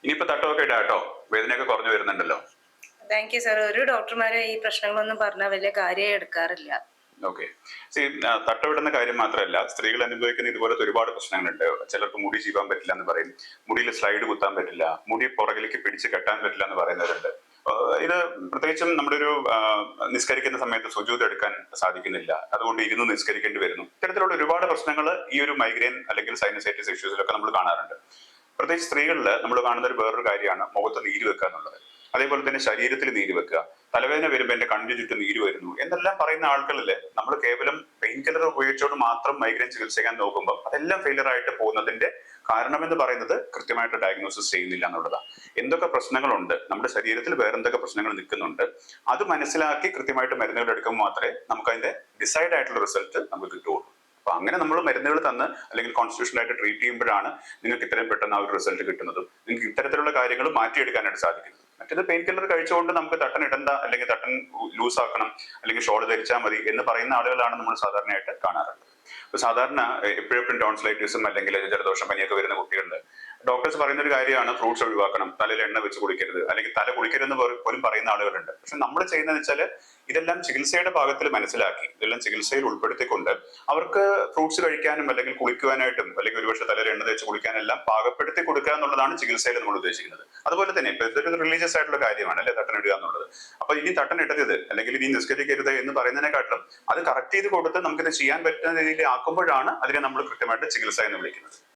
ഇനിയിപ്പോ തട്ടമൊക്കെ ഇടാട്ടോ, വേദനയൊക്കെ കുറഞ്ഞു വരുന്നുണ്ടല്ലോ. Thank you sir. ഒരു ഡോക്ടർമാരെ ഈ പ്രശ്നങ്ങളൊന്നും പറഞ്ഞാൽ വലിയ കാര്യമായി എടുക്കാറില്ല. ഓക്കെ. തട്ടമിടുന്ന കാര്യം മാത്രമല്ല, സ്ത്രീകൾ അനുഭവിക്കുന്ന ഇതുപോലത്തെ ഒരുപാട് പ്രശ്നങ്ങളുണ്ട്. ചിലർക്ക് മുടി ചീവാൻ പറ്റില്ല എന്ന് പറയും, മുടിയിൽ സ്ലൈഡ് കുത്താൻ പറ്റില്ല, മുടി പുറകിലേക്ക് പിടിച്ച് കെട്ടാൻ പറ്റില്ല എന്ന് പറയുന്നവരുണ്ട്. ഇത് പ്രത്യേകിച്ചും നമ്മുടെ ഒരു നിസ്കരിക്കുന്ന സമയത്ത് സുജൂദ് എടുക്കാൻ സാധിക്കുന്നില്ല, അതുകൊണ്ട് ഇരുന്ന് നിസ്കരിക്കേണ്ടി വരുന്നു. ഇത്തരത്തിലുള്ള ഒരുപാട് പ്രശ്നങ്ങൾ ഈ ഒരു മൈഗ്രെയിൻ അല്ലെങ്കിൽ സൈനസൈറ്റിസ് ഇഷ്യൂസിലൊക്കെ നമ്മൾ കാണാറുണ്ട്. പ്രത്യേകിച്ച് സ്ത്രീകളിൽ നമ്മൾ കാണുന്ന ഒരു വേറൊരു കാര്യമാണ് മുഖത്ത് നീര് വെക്കുക എന്നുള്ളത്. അതേപോലെ തന്നെ ശരീരത്തിൽ നീര് വെക്കുക, തലവേദന വരുമ്പോൾ എന്റെ കണ്ണിന് ചുറ്റും നീര് വരുന്നു എന്നെല്ലാം പറയുന്ന ആൾക്കളില് നമ്മൾ കേവലം പെയിൻ കില്ലർ ഉപയോഗിച്ചുകൊണ്ട് മാത്രം മൈഗ്രെയിൻ ചികിത്സിക്കാൻ നോക്കുമ്പോൾ അതെല്ലാം ഫെയിലിയർ ആയിട്ട് പോകുന്നതിന്റെ കാരണമെന്ന് പറയുന്നത് കൃത്യമായിട്ട് ഡയഗ്നോസിസ് ചെയ്യുന്നില്ല എന്നുള്ളതാണ്. എന്തൊക്കെ പ്രശ്നങ്ങളുണ്ട് നമ്മുടെ ശരീരത്തിൽ, വേറെ എന്തൊക്കെ പ്രശ്നങ്ങൾ നിൽക്കുന്നുണ്ട്, അത് മനസ്സിലാക്കി കൃത്യമായിട്ട് മരുന്നുകൾ എടുക്കുമ്പോൾ മാത്രമേ നമുക്ക് അതിന്റെ ഡിസൈഡ് ആയിട്ടുള്ള റിസൾട്ട് നമുക്ക് കിട്ടുള്ളൂ. അപ്പൊ അങ്ങനെ നമ്മൾ മരുന്നുകൾ തന്ന് അല്ലെങ്കിൽ കോൺസ്റ്റിറ്റ്യൂഷണൽ ആയിട്ട് ട്രീറ്റ് ചെയ്യുമ്പോഴാണ് നിങ്ങൾക്ക് ഇത്രയും പെട്ടെന്ന് ആ ഒരു റിസൾട്ട് കിട്ടുന്നതും നിങ്ങൾക്ക് ഇത്തരത്തിലുള്ള കാര്യങ്ങൾ മാറ്റിയെടുക്കാനായിട്ട് സാധിക്കുന്നത്. മറ്റേത് പെയിൻ കില്ലർ കഴിച്ചുകൊണ്ട് നമുക്ക് തട്ടൻ ഇടണ്ട, അല്ലെങ്കിൽ തട്ടൻ ലൂസ് ആക്കണം, അല്ലെങ്കിൽ ഷോൾ ധരിച്ചാൽ മതി എന്ന് പറയുന്ന ആളുകളാണ് നമ്മൾ സാധാരണയായിട്ട് കാണാറുള്ളത്. ഇപ്പൊ സാധാരണ എപ്പോഴും ടോൺസിലൈറ്റിസും അല്ലെങ്കിൽ ജലദോഷം പനിയൊക്കെ വരുന്ന കുട്ടികളിൽ ഡോക്ടേഴ്സ് പറയുന്ന ഒരു കാര്യമാണ് ഫ്രൂട്ട്സ് ഒഴിവാക്കണം, തലയിൽ എണ്ണ വെച്ച് കുളിക്കരുത്, അല്ലെങ്കിൽ തല കുളിക്കരുതെന്ന് പോലും പറയുന്ന ആളുകളുണ്ട്. പക്ഷെ നമ്മൾ ചെയ്യുന്നതെന്ന് വെച്ചാൽ ഇതെല്ലാം ചികിത്സയുടെ ഭാഗത്തിൽ മനസ്സിലാക്കി, ഇതെല്ലാം ചികിത്സയിൽ ഉൾപ്പെടുത്തിക്കൊണ്ട് അവർക്ക് ഫ്രൂട്ട്സ് കഴിക്കാനും അല്ലെങ്കിൽ കുളിക്കുവാനായിട്ടും അല്ലെങ്കിൽ ഒരുപക്ഷെ തലയിൽ എണ്ണ തേച്ച് കുളിക്കാനെല്ലാം പാകപ്പെടുത്തി കൊടുക്കുക എന്നുള്ളതാണ് ചികിത്സയിൽ നമ്മൾ ഉദ്ദേശിക്കുന്നത്. അതുപോലെ തന്നെ ഇപ്പൊ ഇതൊരു റിലീജിയസ് ആയിട്ടുള്ള കാര്യമാണ് അല്ലെ, തട്ടൻ ഇടുക എന്നുള്ളത്. അപ്പൊ ഇനി തട്ടൻ ഇടരുത് അല്ലെങ്കിൽ ഇനി നിസ്കരിക്കരുത് എന്ന് പറയുന്നതിനെക്കാട്ടിലും അത് കറക്റ്റ് ചെയ്ത് കൊടുത്ത് നമുക്കിത് ചെയ്യാൻ പറ്റുന്ന രീതിയിൽ ആക്കുമ്പോഴാണ് അതിനെ നമ്മൾ കൃത്യമായിട്ട് ചികിത്സ എന്ന് വിളിക്കുന്നത്.